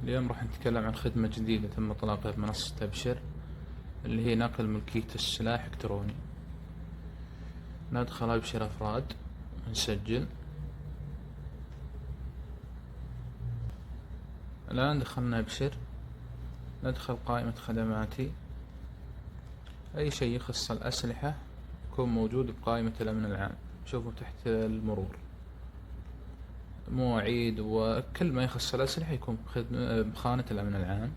اليوم راح نتكلم عن خدمة جديدة تم إطلاقها بمنصة أبشر، اللي هي نقل ملكية السلاح إلكتروني. ندخل أبشر أفراد، نسجل. الآن دخلنا أبشر، ندخل قائمة خدماتي. أي شيء يخص الأسلحة يكون موجود بقائمة الأمن العام. شوفوا تحت المرور مواعيد وكل ما يخص الأسلحة يكون بخانة الأمن العام.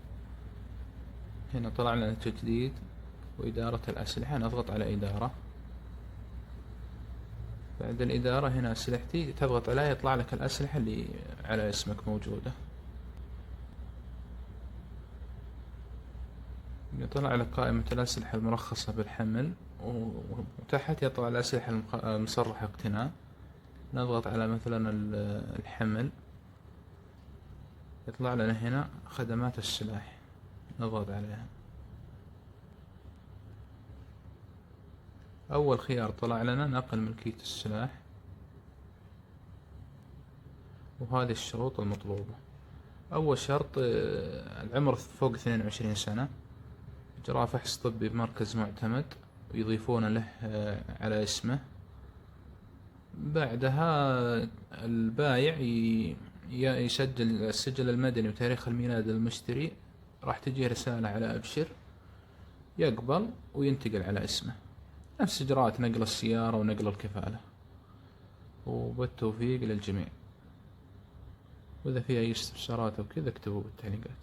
هنا طلع لنا تجديد وإدارة الأسلحة، نضغط على إدارة. بعد الإدارة هنا أسلحتي، تضغط عليها يطلع لك الأسلحة اللي على اسمك موجودة. يطلع لك قائمة الأسلحة المرخصة بالحمل، وتحت يطلع الأسلحة المصرحة اقتناء. نضغط على مثلا الحمل، يطلع لنا هنا خدمات السلاح، نضغط عليها. أول خيار طلع لنا نقل ملكية السلاح، وهذه الشروط المطلوبة. أول شرط العمر فوق 22 سنة، إجراء فحص طبي بمركز معتمد ويضيفون له على اسمه. بعدها البايع يسجل السجل المدني وتاريخ الميلاد للمشتري، راح تجي رسالة على أبشر، يقبل وينتقل على اسمه. نفس إجراءات نقل السيارة ونقل الكفالة. وبالتوفيق للجميع، وإذا في أي استفسارات أو كذا اكتبوا بالتعليقات.